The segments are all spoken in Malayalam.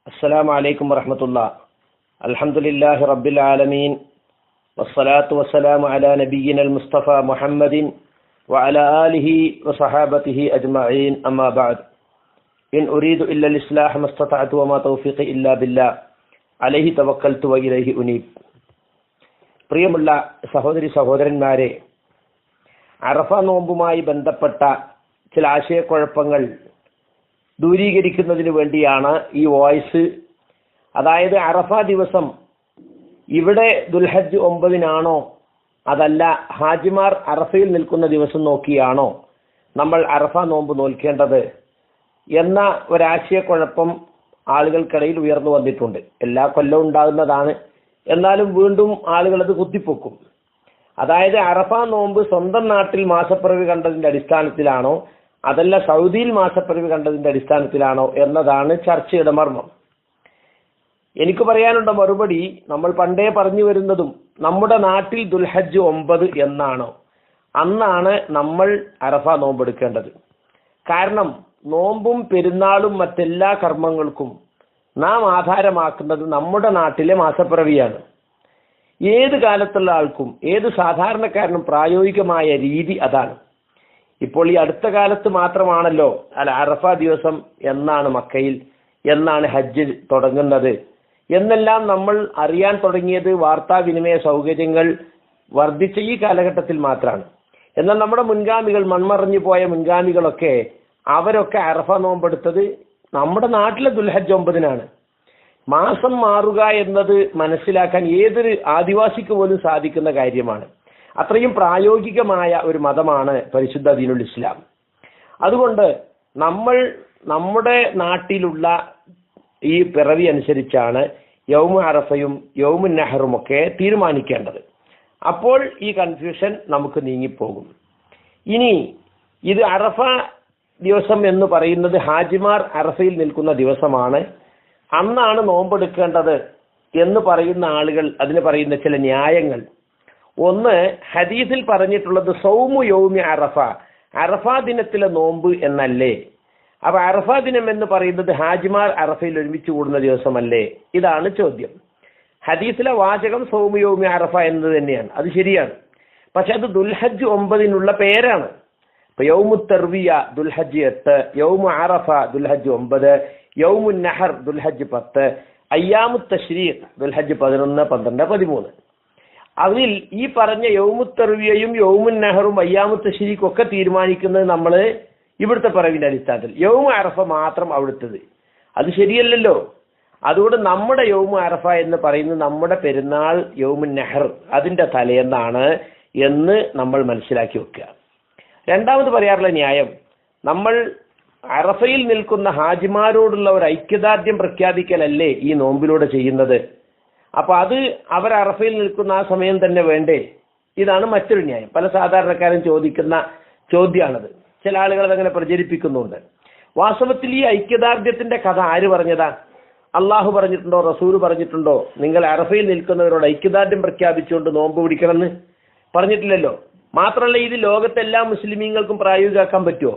السلام عليكم ورحمة الله. الحمد لله رب العالمين والصلاة والسلام على نبينا المصطفى محمد وعلى آله وصحابته أجمعين أما بعد. إن أريد إلا الإصلاح ما استطعت وما توفيقي إلا بالله عليه توكلت وإليه أنيب. പ്രിയമുള്ള സഹോദരി സഹോദരന്മാരെ, അറഫ നോമ്പുമായി ബന്ധപ്പെട്ട ചില ആശയക്കുഴപ്പങ്ങൾ ദൂരീകരിക്കുന്നതിന് വേണ്ടിയാണ് ഈ വോയിസ്. അതായത് അറഫ ദിവസം ഇവിടെ ദുൽഹജ്ജ് 9 അതല്ല ഹാജിമാർ അറഫയിൽ നിൽക്കുന്ന ദിവസം നോക്കിയാണോ നമ്മൾ അറഫ നോമ്പ് നോൽക്കേണ്ടത് എന്ന ഒരാശയക്കുഴപ്പം ആളുകൾക്കിടയിൽ ഉയർന്നു വന്നിട്ടുണ്ട്. എല്ലാ കൊല്ലവും ഉണ്ടാകുന്നതാണ്, എന്നാലും വീണ്ടും ആളുകൾ അത് കുത്തിപ്പൊക്കും. അതായത് അറഫ നോമ്പ് സ്വന്തം നാട്ടിൽ മാസപ്പിറവി കണ്ടതിന്റെ അടിസ്ഥാനത്തിലാണോ അതല്ല സൗദിയിൽ മാസപ്പിറവി കണ്ടതിന്റെ അടിസ്ഥാനത്തിലാണോ എന്നതാണ് ചർച്ചയുടെ മർമ്മം. എനിക്ക് പറയാനുള്ള മറുപടി, നമ്മൾ പണ്ടേ പറഞ്ഞു വരുന്നതും നമ്മുടെ നാട്ടിൽ ദുൽഹജ്ജ് 9 എന്നാണോ അന്നാണ് നമ്മൾ അറഫ നോമ്പെടുക്കേണ്ടത്. കാരണം നോമ്പും പെരുന്നാളും മറ്റെല്ലാ കർമ്മങ്ങൾക്കും നാം ആധാരമാക്കുന്നത് നമ്മുടെ നാട്ടിലെ മാസപ്പിറവിയാണ്. ഏത് കാലത്തുള്ള ആൾക്കും ഏത് സാധാരണക്കാരനും പ്രായോഗികമായ രീതി അതാണ്. ഇപ്പോൾ ഈ അടുത്ത കാലത്ത് മാത്രമാണല്ലോ അറഫ ദിവസം എന്നാണ് മക്കയിൽ, എന്നാണ് ഹജ്ജ് തുടങ്ങുന്നത് എന്നെല്ലാം നമ്മൾ അറിയാൻ തുടങ്ങിയത് വാർത്താവിനിമയ സൗകര്യങ്ങൾ വർദ്ധിച്ച ഈ കാലഘട്ടത്തിൽ മാത്രമാണ്. എന്നാൽ നമ്മുടെ മുൻഗാമികൾ, മൺമറഞ്ഞു പോയ മുൻഗാമികളൊക്കെ, അവരൊക്കെ അറഫ നോമ്പെടുത്തത് നമ്മുടെ നാട്ടിലെ ദുൽഹജ്ജ് 9 മാസം മാറുക എന്നത് മനസ്സിലാക്കാൻ ഏതൊരു ആദിവാസിക്ക് പോലും സാധിക്കുന്ന കാര്യമാണ്. അത്രയും പ്രായോഗികമായ ഒരു മതമാണ് പരിശുദ്ധ ദീനുൽ ഇസ്ലാം. അതുകൊണ്ട് നമ്മൾ നമ്മുടെ നാട്ടിലുള്ള ഈ പിറവി അനുസരിച്ചാണ് യൗമു അറഫയും യൗമുൻ നഹറും ഒക്കെ തീരുമാനിക്കേണ്ടത്. അപ്പോൾ ഈ കൺഫ്യൂഷൻ നമുക്ക് നീങ്ങിപ്പോകും. ഇനി ഇത് അറഫ ദിവസം എന്ന് പറയുന്നത് ഹാജിമാർ അറഫയിൽ നിൽക്കുന്ന ദിവസമാണ്, അന്നാണ് നോമ്പെടുക്കേണ്ടത് എന്ന് പറയുന്ന ആളുകൾ, അതിന് പറയുന്ന ചില ന്യായങ്ങൾ. ഒന്ന്, ഹദീസിൽ പറഞ്ഞിട്ടുള്ളത് സൗമു യൗമി അറഫ, അറഫ ദിനത്തിലെ നോമ്പ് എന്നല്ലേ. അപ്പൊ അറഫ ദിനം എന്ന് പറയുന്നത് ഹാജിമാർ അറഫയിൽ ഒരുമിച്ച് കൂടുന്ന ദിവസമല്ലേ? ഇതാണ് ചോദ്യം. ഹദീസിലെ വാചകം സൗമു യൗമി അറഫ എന്നത് തന്നെയാണ്, അത് ശരിയാണ്. പക്ഷെ അത് ദുൽഹജ്ജ് 9 പേരാണ്. ഇപ്പൊ യൗമു തർവിയ ദുൽഹജ്ജ് 8, യൗമു അറഫ ദുൽഹജ്ജ് 9, യൗമുൻ നഹർ ദുൽഹജ്ജ് 10, അയ്യാമു തശ്രീഖ് ദുൽഹജ്ജ് 11, 12, 13. അതിൽ ഈ പറഞ്ഞ യൗമു തർവിയയും യൗമുൻ നഹറും അയ്യാമു തശ്രീഖും ഒക്കെ തീരുമാനിക്കുന്നത് നമ്മൾ ഇവിടുത്തെ പിറവിന്റെ അടിസ്ഥാനത്തിൽ. യൗമു അറഫ മാത്രം അവിടുത്തത്, അത് ശരിയല്ലല്ലോ. അതുകൊണ്ട് നമ്മുടെ യൗമു അറഫ എന്ന് പറയുന്നത് നമ്മുടെ പെരുന്നാൾ യൗമുൻ നഹർ അതിന്റെ തലേന്നാണ് എന്ന് നമ്മൾ മനസ്സിലാക്കി വെക്കുക. രണ്ടാമത് പറയാറുള്ള ന്യായം, നമ്മൾ അറഫയിൽ നിൽക്കുന്ന ഹാജിമാരോടുള്ള ഒരു ഐക്യദാർഢ്യം പ്രഖ്യാപിക്കലല്ലേ ഈ നോമ്പിലൂടെ ചെയ്യുന്നത്. അപ്പൊ അത് അവർ അറഫയിൽ നിൽക്കുന്ന ആ സമയം തന്നെ വേണ്ടേ? ഇതാണ് മറ്റൊരു ന്യായം. പല സാധാരണക്കാരും ചോദിക്കുന്ന ചോദ്യമാണത്. ചില ആളുകൾ അതങ്ങനെ പ്രചരിപ്പിക്കുന്നുണ്ട്. വാസ്തവത്തിൽ ഈ ഐക്യദാർഢ്യത്തിന്റെ കഥ ആര് പറഞ്ഞതാ? അള്ളാഹു പറഞ്ഞിട്ടുണ്ടോ? റസൂൽ പറഞ്ഞിട്ടുണ്ടോ നിങ്ങൾ അറഫയിൽ നിൽക്കുന്നവരോട് ഐക്യദാർഢ്യം പ്രഖ്യാപിച്ചുകൊണ്ട് നോമ്പ് പിടിക്കണമെന്ന്? പറഞ്ഞിട്ടില്ലല്ലോ. മാത്രമല്ല, ഇത് ലോകത്തെല്ലാ മുസ്ലിമീങ്ങൾക്കും പ്രായോഗികമാക്കാൻ പറ്റുമോ?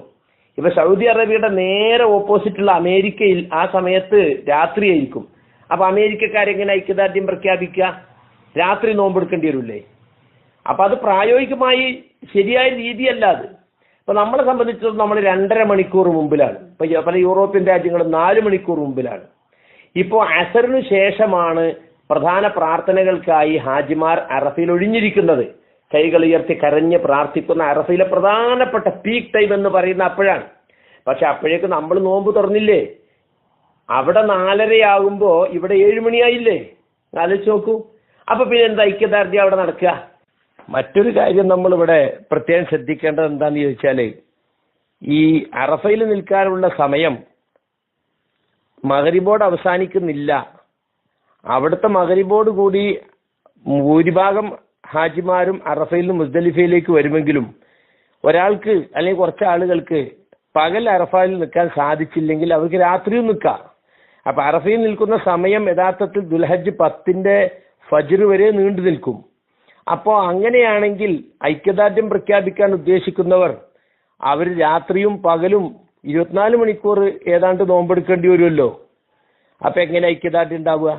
ഇപ്പൊ സൗദി അറേബ്യയുടെ നേരെ ഓപ്പോസിറ്റുള്ള അമേരിക്കയിൽ ആ സമയത്ത് രാത്രിയായിരിക്കും. അപ്പൊ അമേരിക്കക്കാരെങ്ങനെ ഐക്യദാർഢ്യം പ്രഖ്യാപിക്കുക? രാത്രി നോമ്പെടുക്കേണ്ടി വരില്ലേ? അപ്പൊ അത് പ്രായോഗികമായി ശരിയായ രീതിയല്ല അത്. ഇപ്പൊ നമ്മളെ സംബന്ധിച്ചിടത്തോളം നമ്മൾ 2.5 മണിക്കൂർ മുമ്പിലാണ്. ഇപ്പൊ പല യൂറോപ്യൻ രാജ്യങ്ങളും 4 മണിക്കൂർ മുമ്പിലാണ്. ഇപ്പോ അസറിന് ശേഷമാണ് പ്രധാന പ്രാർത്ഥനകൾക്കായി ഹാജിമാർ അറഫയിൽ ഒഴിഞ്ഞിരിക്കുന്നത്. കൈകൾ ഉയർത്തി കരഞ്ഞ് പ്രാർത്ഥിക്കുന്ന അറഫയിലെ പ്രധാനപ്പെട്ട പീക്ക് ടൈം എന്ന് പറയുന്ന അപ്പോഴാണ്. പക്ഷെ അപ്പോഴേക്ക് നമ്മൾ നോമ്പ് തുറന്നില്ലേ? അവിടെ 4:30 ഇവിടെ 7 മണിയായില്ലേ? ആലോചിച്ച് നോക്കൂ. അപ്പൊ പിന്നെ എന്താ ഐക്യദാർഢ്യം അവിടെ നടക്കുക? മറ്റൊരു കാര്യം നമ്മളിവിടെ പ്രത്യേകം ശ്രദ്ധിക്കേണ്ടത് എന്താന്ന് ചോദിച്ചാല്, ഈ അറഫയിൽ നിൽക്കാനുള്ള സമയം മഗ്രിബോട് അവസാനിക്കുന്നില്ല. അവിടുത്തെ മഗ്രിബോട് കൂടി ഭൂരിഭാഗം ഹാജിമാരും അറഫയിൽ നിന്ന് മുസ്ദലിഫയിലേക്ക് വരുമെങ്കിലും ഒരാൾക്ക് അല്ലെങ്കിൽ കുറച്ച് ആളുകൾക്ക് പകൽ അറഫയിൽ നിൽക്കാൻ സാധിച്ചില്ലെങ്കിൽ അവർക്ക് രാത്രിയും നിൽക്കാം. അപ്പൊ അറഫയിൽ നിൽക്കുന്ന സമയം യഥാർത്ഥത്തിൽ ദുൽഹജ്ജ് 10 ഫജ്ർ വരെ നീണ്ടു നിൽക്കും. അപ്പോ അങ്ങനെയാണെങ്കിൽ ഐക്യദാർഢ്യം പ്രഖ്യാപിക്കാൻ ഉദ്ദേശിക്കുന്നവർ അവർ രാത്രിയും പകലും 24 മണിക്കൂർ ഏതാണ്ട് നോമ്പെടുക്കേണ്ടി വരുമല്ലോ. അപ്പൊ എങ്ങനെ ഐക്യദാർഢ്യം ഉണ്ടാവുക?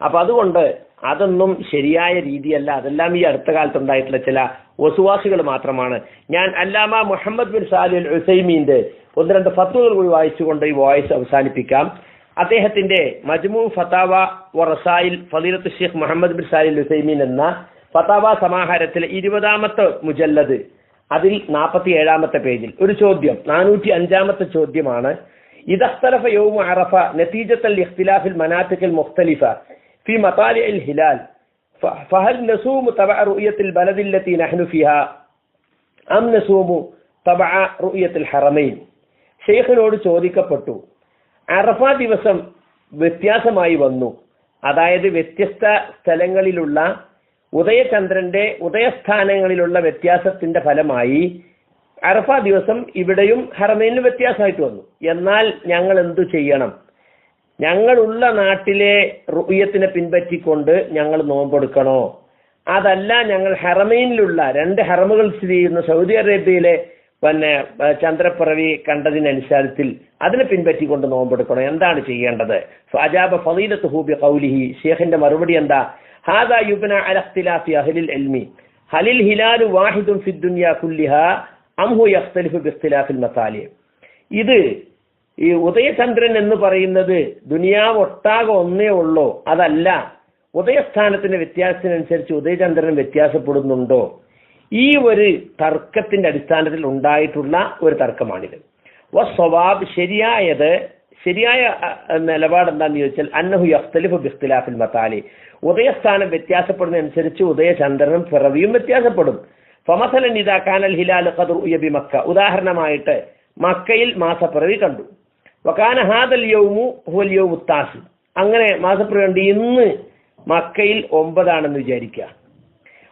അപ്പൊ അതുകൊണ്ട് അതൊന്നും ശരിയായ രീതിയല്ല. അതെല്ലാം ഈ അടുത്ത കാലത്തുണ്ടായിട്ടുള്ള ചില വസുവാസികൾ മാത്രമാണ്. ഞാൻ അല്ലാമ മുഹമ്മദ് ബിൻ സാലിഹ് അൽ ഉസൈമീന്റെ 1-2 ഫത്വകൾ കൂടി വായിച്ചുകൊണ്ട് ഈ വോയിസ് അവസാനിപ്പിക്കാം. അദ്ദേഹത്തിന്റെ മജ്മു ഫതാവ വ റസായിൽ ഫളീലത്തു ഷെയ്ഖ് മുഹമ്മദ് ബിൻ സാലിഹ് അൽ ഉസൈമീൻ എന്ന ഫതാവ സമാഹാരത്തിലെ 20ാമത്തെ മുജല്ലദ് അതിൽ 47ാമത്തെ പേജിൽ ഒരു ചോദ്യം, 405ാമത്തെ ചോദ്യമാണ്. ഇദഖ്തലഫ യൗമു അറഫ നതീജത്തൽ ഇഖ്തിലാഫിൽ മനാതിഖിൽ മുഖ്തലിഫ ഫി മതാലിഇൽ ഹിലാൽ ഫഹൽ നസൂമു തബഅ റുഅയത്തിൽ ബലദി അല്ലതി നഹ്നു ഫിഹാ അം നസൂമു തബഅ റുഅയത്തിൽ ഹറമൈൻ. ഷെയ്ഖിനോട് ചോദിക്കപ്പെട്ടു, അറഫ ദിവസം വ്യത്യാസമായി വന്നു, അതായത് വ്യത്യസ്ത സ്ഥലങ്ങളിലുള്ള ഉദയചന്ദ്രന്റെ ഉദയസ്ഥാനങ്ങളിലുള്ള വ്യത്യാസത്തിന്റെ ഫലമായി അറഫ ദിവസം ഇവിടെയും ഹറമൈനിലും വ്യത്യാസമായിട്ട് വന്നു. എന്നാൽ ഞങ്ങൾ എന്തു ചെയ്യണം? ഞങ്ങളുള്ള നാട്ടിലെ റുഅയത്തിനെ പിൻപറ്റിക്കൊണ്ട് ഞങ്ങൾ നോമ്പെടുക്കണോ? അതല്ല ഞങ്ങൾ ഹറമൈനിലുള്ള 2 ഹറമുകൾ സ്ഥിതി ചെയ്യുന്ന സൗദി അറേബ്യയിലെ ചന്ദ്രപ്പിറവി കണ്ടതിനനുസരിച്ച് അതിനെ പിൻപറ്റിക്കൊണ്ട് നോമ്പെടുക്കണോ? എന്താണ് ചെയ്യേണ്ടത്? ഫഅജാബ ഫളീലത്തുഹു ബിഖൗലിഹി. ഷെയ്ഖിന്റെ മറുപടി എന്താ? ഹാദാ യുബ്ന അല ഇഖ്തിലാഫി അഹ്ലിൽ ഇൽമി ഹലിൽ ഹിലാലു വാഹിദുൻ ഫി ദുനിയ കുല്ലിഹാ അം ഹു യഖ്തലിഫു ബിഖ്തിലാഫിൽ മസാലി. ഇത് ഈ ഉദയചന്ദ്രൻ എന്ന് പറയുന്നത് ദുനിയാവ് ഒട്ടാകെ ഒന്നേ ഉള്ളോ? അതല്ല, ഉദയസ്ഥാനത്തിന്റെ വ്യത്യാസത്തിനനുസരിച്ച് ഉദയചന്ദ്രൻ വ്യത്യാസപ്പെടുന്നുണ്ടോ? ഈ ഒരു തർക്കത്തിന്റെ അടിസ്ഥാനത്തിൽ ഉണ്ടായിട്ടുള്ള ഒരു തർക്കമാണിത്. വസ്സവാബ്, ശരിയായ നിലപാട് എന്താണെന്ന് ചോദിച്ചാൽ അന്നഹു യഖ്തലിഫു ബിഖ്തിലാഫിൽ മതാലി, ഉദയസ്ഥാനം വ്യത്യാസപ്പെടുന്നതനുസരിച്ച് ഉദയചന്ദ്രനും പിറവിയും വ്യത്യാസപ്പെടും. ഫമസലൻ ഇദാ കാനൽ ഹിലാൽ ഖദ് റുഅയ ബിമക്ക, ഉദാഹരണമായിട്ട് മക്കയിൽ മാസപ്പിറവി കണ്ടു. വകാന ഹാദൽ യൗമു ഹുവൽ യൗമു താസി, അങ്ങനെ മാസപ്പിറവി കണ്ട് ഇന്ന് മക്കയിൽ 9 ആണെന്ന് വിചാരിക്കുക.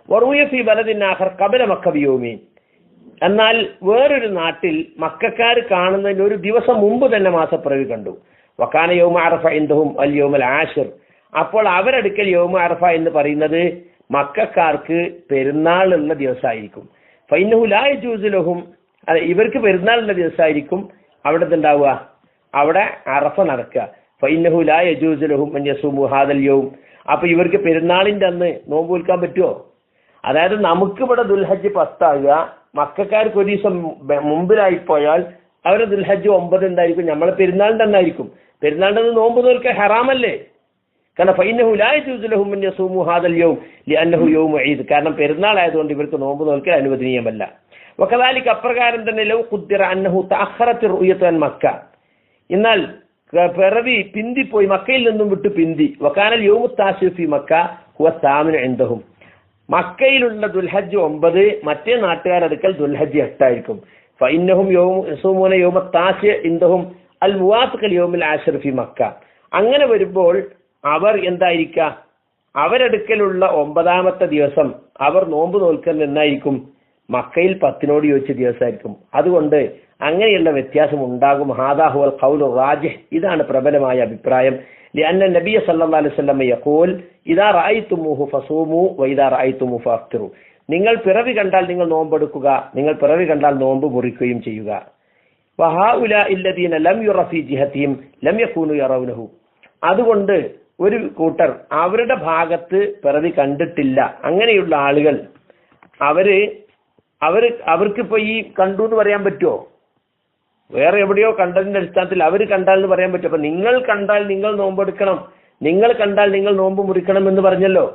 വറുയ ഫി ബലദിൻ ആഖർ ഖബല മക്ക ബിയൗമീൻ, എന്നാൽ വേറൊരു നാട്ടിൽ മക്കക്കാർ കാണുന്നതിന് ഒരു ദിവസം മുമ്പ് തന്നെ മാസപ്പിറവി കണ്ടു. വകാന യൗമ അറഫ ഇൻദഹും അൽ യൗമുൽ ആശിർ, അപ്പോൾ അവരടുക്കൽ യൗമ അറഫ എന്ന് പറയുന്നത് മക്കക്കാർക്ക് പെരുന്നാളുള്ള ദിവസമായിരിക്കും. ഫൈനഹു ലാ യജൂസു ലഹും, ഇവർക്ക് പെരുന്നാളുള്ള ദിവസമായിരിക്കും അവിടെ ഉണ്ടാവുക, അവിടെ അറഫ നടക്കുക. ഫൈനഹു ലാ യജൂസു ലഹും അൻ യസൂമു ഹാദൽ യൗം, അപ്പൊ ഇവർക്ക് പെരുന്നാളിന്റെ അന്ന് നോമ്പ് വിൽക്കാൻ പറ്റുമോ? അതായത് നമുക്ക് ഇവിടെ ദുൽഹജ്ജ് 10 ആകുക, മക്കക്കാർക്ക് ഒരു ദിവസം മുമ്പിലായി പോയാൽ അവരുടെ ദുൽഹജ്ജ് 9 ഉണ്ടായിരിക്കും, നമ്മളെ പെരുന്നാളിന്റെ അന്നായിരിക്കും. പെരുന്നാളിന്റെ അന്ന് നോമ്പ് നോൽക്കാൻ ഹറാമല്ലേ? കാരണം ഫൈനഹു ലാ യജൂസു ലഹും അൻ യസൂമു ഹാദൽ യൗം ലിഅന്നഹു യൗമു ഈദ്, കാരണം പെരുന്നാൾ ആയതുകൊണ്ട് ഇവർക്ക് നോമ്പ് നോൽക്കൽ അനുവദനീയമല്ല. വകദാലിക, അപ്രകാരം തന്നെ ലൗ ഖുദ്ദിറ അന്നഹു തഅഖറത്ത് റുഅയതു അൻ മക്ക, എന്നാൽ പിറവി പിന്തിപ്പോയി, മക്കയിൽ നിന്നും വിട്ട് പിന്തി. വകാനൽ യൗമു താസിഉ ഫി മക്ക ഹുവ സാമിനു ഇൻദഹും, മക്കയിലുള്ള ദുൽഹജ്ജ് 9, മറ്റേ നാട്ടുകാരടുക്കൽ ദുൽഹജ്ജ് 8 ആയിരിക്കും. ഫഇന്നഹും യസൂമൂന യൗമ താസിഉ ഇൻദഹും അൽ മുവാഫിഖ് ലിൽ യൗമിൽ ആശിർ ഫി മക്ക. അങ്ങനെ വരുമ്പോൾ അവർ എന്തായിരിക്കുക? അവരടുക്കലുള്ള 9ാമത്തെ ദിവസം അവർ നോമ്പ് നോൽക്കുന്ന എന്നായിരിക്കും? മക്കയിൽ 10നോട് യോജിച്ച ദിവസമായിരിക്കും. അതുകൊണ്ട് അങ്ങനെയുള്ള വ്യത്യാസം ഉണ്ടാകും. ഹാദാ ഹുവൽ ഖൗലു റാജിഹ്, ഇതാണ് പ്രബലമായ അഭിപ്രായം. لأن النبي صلى الله عليه وسلم يقول إذا رأيتموه فصوموا وإذا رأيتموه فافطروا, നിങ്ങൾ പിറവി കണ്ടാൽ നിങ്ങൾ നോമ്പെടുക്കുക, നിങ്ങൾ പിറവി കണ്ടാൽ നോമ്പ് മുറിക്കുകയും ചെയ്യുക. വഹഉലാഇ الذين لم ير في جهتهم لم يكونوا يرونه, അതുകൊണ്ട് ഒരു കൂട്ടർ അവരുടെ ഭാഗത്ത് പിറവി കണ്ടിട്ടില്ല, അങ്ങനെയുള്ള ആളുകൾ അവർക്കിപ്പോ ഈ കണ്ടു എന്ന് പറയാൻ പറ്റുമോ? വേറെ എവിടെയോ കണ്ടതിന്റെ അടിസ്ഥാനത്തിൽ അവർ കണ്ടാൽ എന്ന് പറയാൻ പറ്റും. അപ്പൊ നിങ്ങൾ കണ്ടാൽ നിങ്ങൾ നോമ്പെടുക്കണം, നിങ്ങൾ കണ്ടാൽ നിങ്ങൾ നോമ്പ് മുറിക്കണം എന്ന് പറഞ്ഞല്ലോ.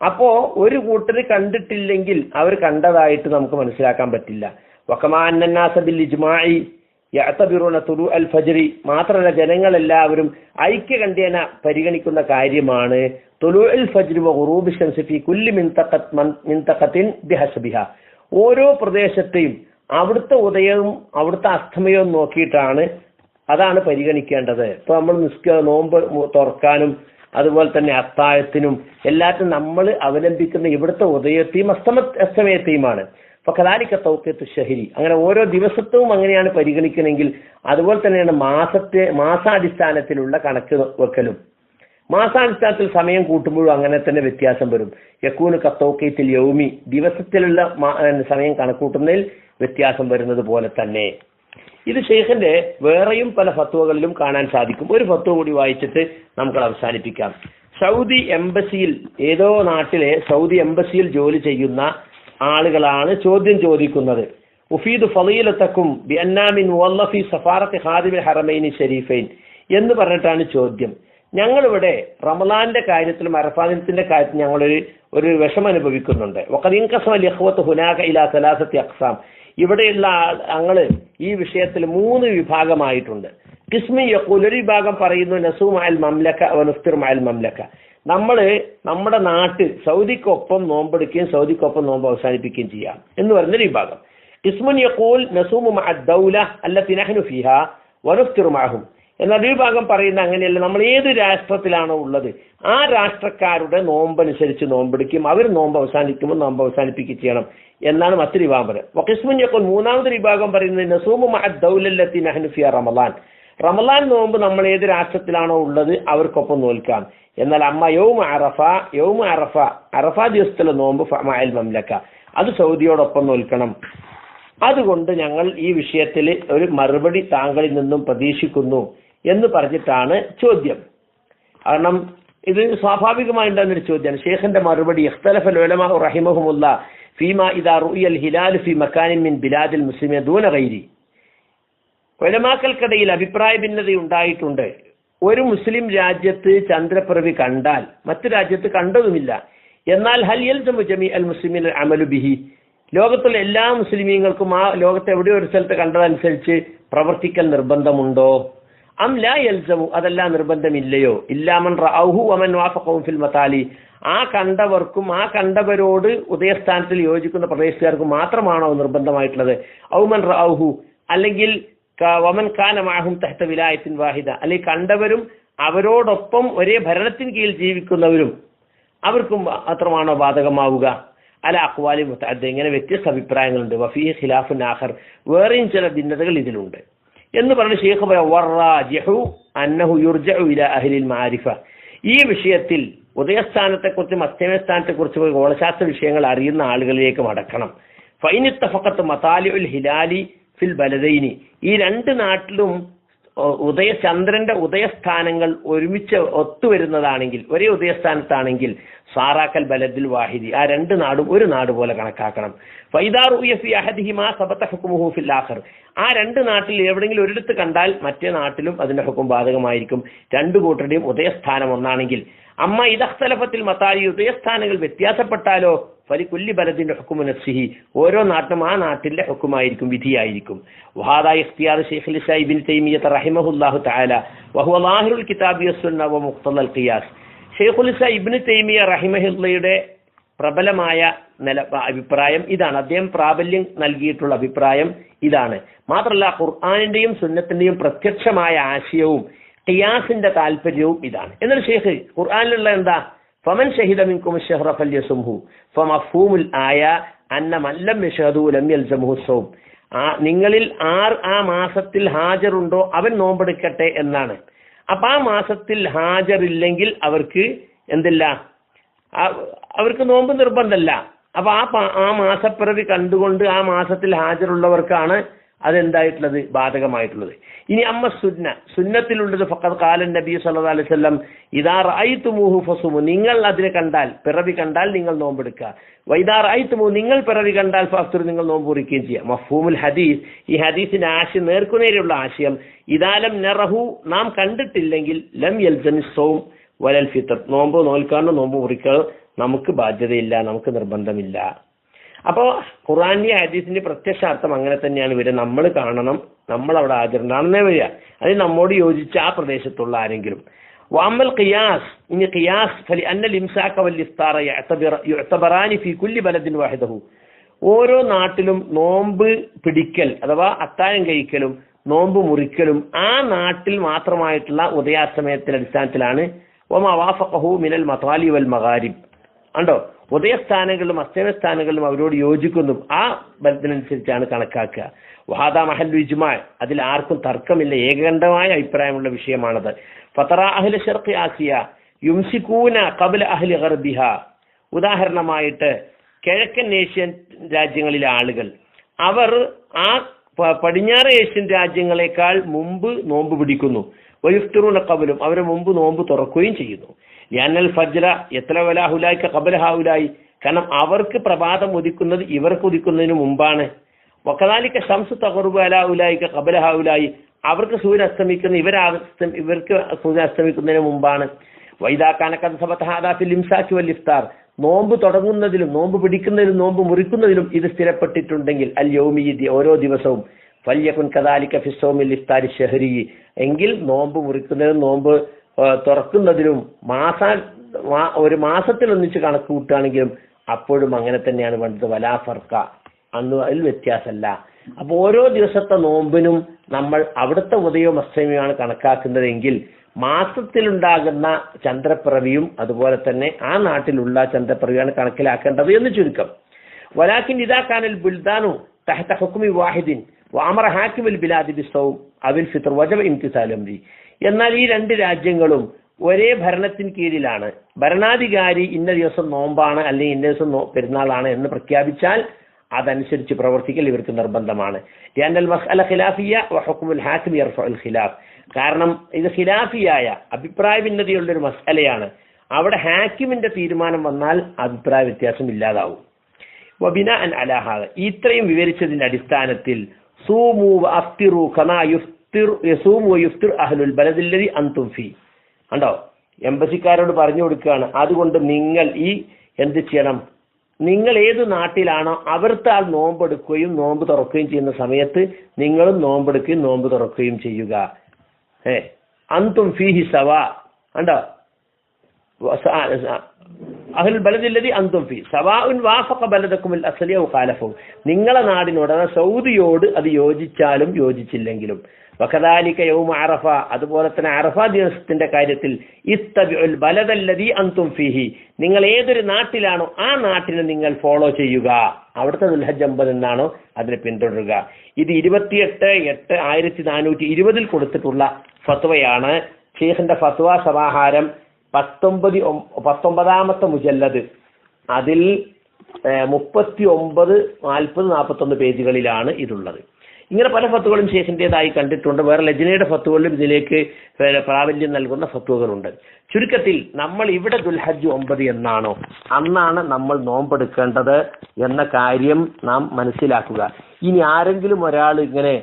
അപ്പോ ഒരു കൂട്ടർ കണ്ടിട്ടില്ലെങ്കിൽ അവർ കണ്ടതായിട്ട് നമുക്ക് മനസ്സിലാക്കാൻ പറ്റില്ല. വകമാ അന്നന്നാസ ബിൽ ഇജ്മാഇ യഅതബിറുന തുലു അൽ ഫജ്രി, മാത്രമല്ല ജനങ്ങളെല്ലാവരും ഐക്യകണ്ഠേന പരിഗണിക്കുന്ന കാര്യമാണ് തുലു അൽ ഫജ്രി വ ഗുറൂബി ശംസി ഫി കുല്ലി മിൻതഖത്തിൻ ബിഹസ്ബിഹ, ഓരോ പ്രദേശത്തെയും അവിടുത്തെ ഉദയവും അവിടുത്തെ അസ്തമയവും നോക്കിയിട്ടാണ്, അതാണ് പരിഗണിക്കേണ്ടത്. ഇപ്പൊ നമ്മൾ നോമ്പ് തുറക്കാനും അതുപോലെ തന്നെ അത്താഴത്തിനും എല്ലാത്തിനും നമ്മൾ അവലംബിക്കുന്ന ഇവിടുത്തെ ഉദയത്തെയും അസ്തമയത്തെയുമാണ്. അപ്പൊ കദാലിക തൗഖീത്തു ശഹരി, അങ്ങനെ ഓരോ ദിവസത്തെയും അങ്ങനെയാണ് പരിഗണിക്കണമെങ്കിൽ അതുപോലെ തന്നെയാണ് മാസാടിസ്ഥാനത്തിലുള്ള കണക്ക് വെക്കലും. മാസാടിസ്ഥാനത്തിൽ സമയം കൂട്ടുമ്പോഴും അങ്ങനെ തന്നെ വ്യത്യാസം വരും. യകൂനു കത്തൗഖീത്തിൽ യൗമി, ദിവസത്തിലുള്ള സമയം കണക്കൂട്ടുന്നതിൽ വ്യത്യാസം വരുന്നത് പോലെ തന്നെ. ഇത് ഷെയ്ഖിന്റെ വേറെയും പല ഫത്വകളിലും കാണാൻ സാധിക്കും. ഒരു ഫത്വ കൂടി വായിച്ചിട്ട് നമുക്ക് അവസാനിപ്പിക്കാം. സൗദി എംബസിയിൽ, ഏതോ നാട്ടിലെ സൗദി എംബസിയിൽ ജോലി ചെയ്യുന്ന ആളുകളാണ് ചോദ്യം ചോദിക്കുന്നത്. ഉഫീദ് ഫളീലതക്കും ബിഅന്നാ മിൻ മുവല്ലഫി സഫാറത്തി ഖാദിമിൽ ഹറമൈനി ഷരീഫൈൻ എന്ന് പറഞ്ഞിട്ടാണ് ചോദ്യം. ഞങ്ങളിവിടെ റമളാന്റെ കാര്യത്തിലും അറഫാദിനത്തിന്റെ കാര്യത്തിൽ ഞങ്ങളൊരു വിഷമം അനുഭവിക്കുന്നുണ്ട്. വഖദ് ഇൻഖസമൽ ഇഖ്വതു ഹുനാക ഇലാ സലാസത്തി അഖ്സാം. ഇവിടെയുള്ള ഞങ്ങള് ഈ വിഷയത്തിൽ 3 വിഭാഗമായിട്ടുണ്ട്. ഖിസ്മി യഖൂൽ, ഒരു വിഭാഗം പറയുന്നു നസൂം അൽ മംലക വ നുഫ്തിർ അൽ മംലക, നമ്മള് നമ്മുടെ നാട്ടിൽ സൗദിക്കൊപ്പം നോമ്പെടുക്കുകയും സൗദിക്കൊപ്പം നോമ്പ് അവസാനിപ്പിക്കുകയും ചെയ്യാം എന്ന് പറയുന്നൊരു വിഭാഗം. ഖിസ്മുൻ യഖൂൽ നസൂമു മഅ ദൗല അല്ലതി നഹ്നു ഫീഹാ വ നുഫ്തിർ മഅഹും. എന്നാൽ ഒരു വിഭാഗം പറയുന്ന അങ്ങനെയല്ല, നമ്മൾ ഏത് രാഷ്ട്രത്തിലാണോ ഉള്ളത് ആ രാഷ്ട്രക്കാരുടെ നോമ്പനുസരിച്ച് നോമ്പെടുക്കും, അവർ നോമ്പ് അവസാനിക്കുമ്പോൾ നോമ്പ് അവസാനിപ്പിക്കുകയും ചെയ്യണം എന്നാണ് മറ്റൊരു വിഭാഗം പറയുന്നത്. വഖിസ്മുൻ യഖൂൽ, മൂന്നാമത്തെ വിഭാഗം പറയുന്നത് നസൂമു മഅ ദൗല അല്ലതി നഹ്നു ഫീഹാ റമളാൻ, റമളാൻ നോമ്പ് നമ്മൾ ഏത് രാഷ്ട്രത്തിലാണോ ഉള്ളത് അവർക്കൊപ്പം നോൽക്കാം. എന്നാൽ അമ്മ യൗമ അറഫ അറഫ ദിവസത്തിലെ നോമ്പ് മഅൽ മംലക, അത് സൗദിയോടൊപ്പം നോൽക്കണം. അതുകൊണ്ട് ഞങ്ങൾ ഈ വിഷയത്തിൽ ഒരു മറുപടി താങ്കളിൽ നിന്നും പ്രതീക്ഷിക്കുന്നു എന്ന് പറഞ്ഞിട്ടാണ് ചോദ്യം. കാരണം ഇത് സ്വാഭാവികമായിട്ടുണ്ടാകുന്നൊരു ചോദ്യമാണ്. ഷെയ്ഖിന്റെ മറുപടി, ഇഖ്തലഫൽ ഉലമാ റഹിമഹുമുല്ലാ ഫീമാ ഇദാ റുഇയൽ ഹിലാൽ ഫീ മക്കാനിൻ മിൻ ബിലാദിൽ മുസ്ലിമീൻ ദൂന ഗൈരി. ഉലമാക്കൾക്കിടയിൽ അഭിപ്രായ ഭിന്നത ഉണ്ടായിട്ടുണ്ട്. ഒരു മുസ്ലിം രാജ്യത്ത് ചന്ദ്രപ്പിറവി കണ്ടാൽ മറ്റു രാജ്യത്ത് കണ്ടതുമില്ല. എന്നാൽ ഹൽ യൽസമു ജമീഅൽ മുസ്ലിമീൻ അമലു ബിഹി, ലോകത്തുള്ള എല്ലാ മുസ്ലിമീങ്ങൾക്കും ആ ലോകത്ത് എവിടെയോ ഒരു സ്ഥലത്ത് കണ്ടതനുസരിച്ച് പ്രവർത്തിക്കൽ നിർബന്ധമുണ്ടോ? അം ലാ യൽസമു, അതെല്ലാം നിർബന്ധമില്ലയോ? ഇല്ലാമൻ റഅഹു വമൻ വാഫഖഹു ഫിൽ മതാലി, ആ കണ്ടവർക്കും ആ കണ്ടവരോട് ഉദയസ്ഥാനത്തിൽ യോജിക്കുന്ന പ്രദേശക്കാർക്കും മാത്രമാണോ നിർബന്ധമായിട്ടുള്ളത്? ഔമൻ റഅഹു, അല്ലെങ്കിൽ വമൻ കാന മഅഹും തഹ്ത വിലായത്തിൻ വാഹിദ, അല്ലെങ്കിൽ കണ്ടവരും അവരോടൊപ്പം ഒരേ ഭരണത്തിന് കീഴിൽ ജീവിക്കുന്നവരും അവർക്കും മാത്രമാണോ ബാധകമാവുക? അല അഖ്വാലി മുതഅദ്ദ, ഇങ്ങനെ വ്യത്യസ്ത അഭിപ്രായങ്ങളുണ്ട്. വഫീഹി ഖിലാഫുൻ ആഖർ, വേറെയും ചില ഭിന്നതകൾ ഇതിലുണ്ട് എന്ന് പറഞ്ഞ് ശൈഖ് വറാജിഹു അന്നഹു യുർജഉ ഇലാ അഹ്ലിൽ മആരിഫ. ഈ വിഷയത്തിൽ ഉദയസ്ഥാനത്തെക്കുറിച്ചും അസ്തമയസ്ഥാനത്തെക്കുറിച്ചും ഗോളശാസ്ത്ര വിഷയങ്ങൾ അറിയുന്ന ആളുകളിലേക്ക് മടക്കണം. ഫൈൻ ഇത്തഫഖത്ത് മതാലിഉൽ ഹിലാലി ഫിൽ ബലദൈനി, ഈ 2 നാട്ടിലും ചന്ദ്രന്റെ ഉദയസ്ഥാനങ്ങൾ ഒരുമിച്ച് ഒത്തുവരുന്നതാണെങ്കിൽ, ഒരേ ഉദയസ്ഥാനത്താണെങ്കിൽ സാറാക്കൽ ബലദിൽ വാഹിദി, ആ 2 നാടും ഒരു നാട് പോലെ കണക്കാക്കണം. ഫൈദാറു ഫി അഹദിഹിമാ സബത ഹുക്മുഹു ഫിൽ ആഖർ, ആ 2 നാട്ടിൽ എവിടെയെങ്കിലും ഒരിടത്ത് കണ്ടാൽ മറ്റേ നാട്ടിലും അതിന്റെ ഹുക്ം ബാധകമായിരിക്കും, 2 കൂട്ടരുടെയും ഉദയസ്ഥാനം ഒന്നാണെങ്കിൽ. അമ്മ ഇദഖ്തലഫത്തിൽ മതാലി, ഉദയസ്ഥാനങ്ങൾ വ്യത്യാസപ്പെട്ടാലോ ഫലികുല്ലി ബലദിന്റെ ഹുക്മു നഫ്സിഹി, ഓരോ നാട്ടും ആ നാട്ടിന്റെ ഹുക്കുമായിരിക്കും, വിധിയായിരിക്കും. വഹാദാ ഇഖ്തിയാർ ശൈഖുൽ ഇസ്ലാം ഇബ്നു തൈമിയ്യ റഹിമഹുല്ലാഹു തആല വഹുവ ളാഹിറുൽ കിതാബി വസ്സുന്ന വ മുഖ്തദൽ ഖിയാസ്. ശൈഖുൽ ഇസ്ലാം ഇബ്നു തൈമിയ്യ റഹിമഹുല്ലയുടെ പ്രബലമായ അഭിപ്രായം ഇതാണ്, അദ്ദേഹം പ്രാബല്യം നൽകിയിട്ടുള്ള അഭിപ്രായം ഇതാണ്. മാത്രമല്ല ഖുർആനിന്റെയും സുന്നത്തിന്റെയും പ്രത്യക്ഷമായ ആശയവും ഖിയാസിന്റെ താല്പര്യവും ഇതാണ്. എന്നാൽ ഷെയ്ഖ് ഖുർആനിലുള്ള എന്താ, ഫമൻ ഷഹിദ മിൻകും അശ്ശഹ്റ ഫല്യസുംഹു ഫമഫ്ഹൂമുൽ ആയ അന്ന മൻ ലം യശഹദു ലം യൽസമുഹു സൗം, നിങ്ങളിൽ ആർ ആ മാസത്തിൽ ഹാജറുണ്ടോ അവൻ നോമ്പെടുക്കട്ടെ എന്നാണ്. അപ്പൊ ആ മാസത്തിൽ ഹാജറില്ലെങ്കിൽ അവർക്ക് എന്തില്ല, അവർക്ക് നോമ്പ് നിർബന്ധമല്ല. അപ്പൊ ആ മാസപ്പിറവി കണ്ടുകൊണ്ട് ആ മാസത്തിൽ ഹാജറുള്ളവർക്കാണ് അതെന്തായിട്ടുള്ളത്, ബാധകമായിട്ടുള്ളത്. ഇനി അമ്മ സുന്നത്തിലുള്ളത് ഫഖദ് ഖാല നബി സല്ലല്ലാഹു അലൈഹി വസല്ലം ഇദാ റഅയ്തുമൂഹു ഫസുമു, നിങ്ങൾ അതിനെ കണ്ടാൽ, പിറവി കണ്ടാൽ നിങ്ങൾ നോമ്പെടുക്കുക. വൈദാ റഅയ്തുമു, നിങ്ങൾ പിറവി കണ്ടാൽ ഫഅഫ്തിറു, നിങ്ങൾ നോമ്പ് മുറിക്കുകയും ചെയ്യുക. മഫ്ഹൂമുൽ ഹദീസ്, ഈ ഹദീസിന്റെ ആശയം നേർക്കുനേരെയുള്ള ആശയം, ഇദാലം നറഹു, നാം കണ്ടിട്ടില്ലെങ്കിൽ ലം യൽസമിസ് സൗം വലൽ ഫിത്ർ, നോമ്പ് നോൽക്കാനോ നോമ്പ് മുറിക്കാനോ നമുക്ക് ബാധ്യതയില്ല, നമുക്ക് നിർബന്ധമില്ല. അപ്പോൾ ഖുർആന്റെ ഹദീസിന്റെ പ്രത്യക്ഷാർത്ഥം അങ്ങനെ തന്നെയാണ് വരിക. നമ്മൾ കാണണം, നമ്മൾ അവിടെ ഹാജരുണ്ടാണെന്നേ വരിക, അത് നമ്മോട് യോജിച്ച ആ പ്രദേശത്തുള്ള ആരെങ്കിലും. വഅമ്മൽ ഖിയാസ്, ഇനി ഖിയാസ് ഫലി അന്നൽ ഇംസാക വൽ ഇഫ്താറ യുഅ്തബറാനി ഫീ കുല്ലി ബലദിൻ വഹദഹു, ഓരോ നാട്ടിലും നോമ്പ് പിടിക്കൽ അഥവാ അത്താഴം കഴിക്കലും നോമ്പ് മുറിക്കലും ആ നാട്ടിൽ മാത്രമായിട്ടുള്ള ഉദയാസ്തമയത്തിന്റെ അടിസ്ഥാനത്തിലാണ്. വമാ വാഫഖഹു മിനൽ മതാലി വൽ മഗാരിബ്, ഉണ്ടോ, ഉദയസ്ഥാനങ്ങളിലും അസ്തമയസ്ഥാനങ്ങളിലും അവരോട് യോജിക്കുന്നു, ആ ബലത്തിനനുസരിച്ചാണ് കണക്കാക്കുക. വഹാദാ മഹല്ലു ഇജ്മാ, അതിൽ ആർക്കും തർക്കമില്ല, ഏകകണ്ഠമായ അഭിപ്രായമുള്ള വിഷയമാണത്. ഫതറ അഹ്ല ശർഖി ആസിയ യുംസികൂന ഖബ്ല അഹ്ലി ഗർബിഹ, ഉദാഹരണമായിട്ട് കിഴക്കൻ ഏഷ്യൻ രാജ്യങ്ങളിലെ ആളുകൾ അവർ ആ പടിഞ്ഞാറ് ഏഷ്യൻ രാജ്യങ്ങളെക്കാൾ മുമ്പ് നോമ്പ് പിടിക്കുന്നു. വയുഫ്തിറൂന ഖബലും, അവരെ മുമ്പ് നോമ്പ് തുറക്കുകയും ചെയ്യുന്നു. ലിഅന്നൽ ഫജ്റ യത്ലഉ ഹൗലായിക ഖബല ഹൗലായി, കാരണം അവർക്ക് പ്രഭാതം ഉദിക്കുന്നത് ഇവർക്ക് ഉദിക്കുന്നതിന് മുമ്പാണ്. വകദാലിക ശംസു തഗ്റുബു അലാ ഹൗലായിക ഖബല ഹൗലായി, അവർക്ക് സൂര്യൻ അസ്തമിക്കുന്ന ഇവർക്ക് സൂര്യൻ അസ്തമിക്കുന്നതിന് മുമ്പാണ്. വൈദാ കാന ഖദ് സബത ഹാദാ ഫിൽ ഇംസാകി വൽ ഇഫ്താർ, നോമ്പ് തുടങ്ങുന്നതിലും നോമ്പ് പിടിക്കുന്നതിലും നോമ്പ് മുറിക്കുന്നതിലും ഇത് സ്ഥിരപ്പെട്ടിട്ടുണ്ടെങ്കിൽ അൽ യൗമിയ്യി, ഓരോ ദിവസവും, ഫല്യകുൻ കദാലിക ഫി സൗമിൽ ഇഫ്താരി ഷഹരി, എങ്കിൽ നോമ്പ് മുറിക്കുന്നതിലും നോമ്പ് തുറക്കുന്നതിലും ഒരു മാസത്തിൽ ഒന്നിച്ച് കണക്ക് കൂട്ടുകയാണെങ്കിലും അപ്പോഴും അങ്ങനെ തന്നെയാണ് വേണ്ടത്. വലാ ഫർഖ, അന്ന് അതിൽ വ്യത്യാസമല്ല. അപ്പൊ ഓരോ ദിവസത്തെ നോമ്പിനും നമ്മൾ അവിടുത്തെ ഉദയവും അസ്തമയമാണ് കണക്കാക്കുന്നതെങ്കിൽ മാസത്തിലുണ്ടാകുന്ന ചന്ദ്രപ്പിറവിയും അതുപോലെ തന്നെ ആ നാട്ടിലുള്ള ചന്ദ്രപ്പിറവിയാണ് കണക്കിലാക്കേണ്ടത് എന്ന് ചുരുക്കം. വലാകിൻ ഇദാ കാനൽ ബുൽദാനു തഹത ഹുക്മി വാഹിദിൻ വഅമറ ഹാകിമുൽ ബിലാദി ബിസ്സൗം അവിൽ ഫിത്ർ വജബ ഇംതിസാലു അംരി, എന്നാൽ ഈ രണ്ട് രാജ്യങ്ങളും ഒരേ ഭരണത്തിന് കീഴിലാണ്. ഭരണാധികാരി ഇന്ന ദിവസം നോമ്പാണ് അല്ലെങ്കിൽ ഇന്ന ദിവസം പെരുന്നാളാണ് എന്ന് പ്രഖ്യാപിച്ചാൽ അതനുസരിച്ച് പ്രവർത്തിക്കൽ ഇവർക്ക് നിർബന്ധമാണ്. ലിഅന്നൽ മസ്അല ഖിലാഫിയ്യ വഹുക്മുൽ ഹാകിം യർഫഉൽ ഖിലാഫ്, കാരണം ഇത് ഖിലാഫിയായ അഭിപ്രായ ഭിന്നതയുള്ളൊരു മസ്അലയാണ്. അവിടെ ഹാക്കിമിന്റെ തീരുമാനം വന്നാൽ അഭിപ്രായ വ്യത്യാസം ഇല്ലാതാവും. വബിനാഅൻ അലാ ഹാദ, ഇത്രയും വിവരിച്ചതിന്റെ അടിസ്ഥാനത്തിൽ സൂമു വഅഫ്തിറു കമാ യസൂമു വയുഫ്തിർ അഹ്ലുൽ ബലദില്ലദി അൻതും ഫീ, കണ്ടോ, എംബസിക്കാരോട് പറഞ്ഞു കൊടുക്കുകയാണ്. അതുകൊണ്ട് നിങ്ങൾ എന്ത് ചെയ്യണം, നിങ്ങൾ ഏത് നാട്ടിലാണോ അവിടുത്തെ ആൾ നോമ്പെടുക്കുകയും നോമ്പ് തുറക്കുകയും ചെയ്യുന്ന സമയത്ത് നിങ്ങളും നോമ്പെടുക്കുകയും നോമ്പ് തുറക്കുകയും ചെയ്യുക. അൻതും ഫീഹി സവാ, കണ്ടോ, അഹ്ലുൽ ബലദില്ലദി അൻതും ഫീ സവാഉൻ വാഫഖ ബലദകുൽ അസ്ലി ഔ ഖാലഫു, നിങ്ങളെ നാടിനോട് അതായത് സൗദിയോട് അത് യോജിച്ചാലും യോജിച്ചില്ലെങ്കിലും. വകദാലിക യൗമ അറഫ, അതുപോലെ തന്നെ അറഫ ദിവസത്തിന്റെ കാര്യത്തിൽ ഇസ്തബിഉൽ ബലദല്ലദി അൻതും ഫീഹി, നിങ്ങൾ ഏതൊരു നാട്ടിലാണോ ആ നാട്ടിനെ നിങ്ങൾ ഫോളോ ചെയ്യുക. അവിടുത്തെ ദുൽഹജ്ജ് 9 എന്നാണോ അതിനെ പിന്തുടരുക. ഇത് 28/8/1420 കൊടുത്തിട്ടുള്ള ഫത്വയാണ്. ഷെയ്ഖിന്റെ ഫത്വ സമാഹാരം 19-ാമത്തെ മുജല്ലദ്, അതിൽ 39, 40, 41 പേജുകളിലാണ് ഇതുള്ളത്. ഇങ്ങനെ പല ഫത്വകളും ഷെയ്ഖിന്റേതായി കണ്ടിട്ടുണ്ട്. വേറെ ലജ്നയുടെ ഫത്വകളിലും ഇതിലേക്ക് പ്രാബല്യം നൽകുന്ന ഫത്വകളുണ്ട്. ചുരുക്കത്തിൽ നമ്മൾ ഇവിടെ ദുൽഹജ്ജ് 9 എന്നാണോ അന്നാണ് നമ്മൾ നോമ്പെടുക്കേണ്ടത് എന്ന കാര്യം നാം മനസ്സിലാക്കുക. ഇനി ആരെങ്കിലും ഒരാൾ ഇങ്ങനെ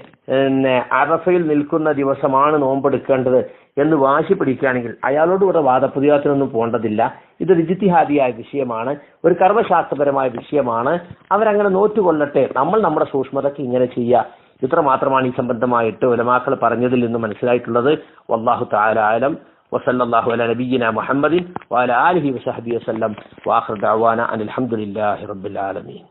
അറഫയിൽ നിൽക്കുന്ന ദിവസമാണ് നോമ്പെടുക്കേണ്ടത് എന്ന് വാശി പിടിക്കുകയാണെങ്കിൽ അയാളോട് ഇവിടെ വാദപ്രതിവാദത്തിനൊന്നും പോകേണ്ടതില്ല. ഇതൊരു ഇജ്തിഹാദിയായ വിഷയമാണ്, ഒരു കർമ്മശാസ്ത്രപരമായ വിഷയമാണ്. അവരങ്ങനെ നോറ്റുകൊള്ളട്ടെ, നമ്മൾ നമ്മുടെ സൂക്ഷ്മതയ്ക്ക് ഇങ്ങനെ ചെയ്യുക. ഇത്ര മാത്രമാണ് ഈ സംബന്ധമായിട്ട് ഉലമാക്കൾ പറഞ്ഞതിൽ നിന്ന് മനസ്സിലായിട്ടുള്ളത്. വല്ലാഹു തആല അഅലം. വസല്ലല്ലാഹു അലാ നബിയ്യിനാ മുഹമ്മദിൻ വഅലാ ആലിഹി വസഹ്ബിഹി വസല്ലം. വആഖിറു ദഅവാനാ അനിൽ ഹംദുലില്ലാഹി റബ്ബിൽ ആലമീൻ.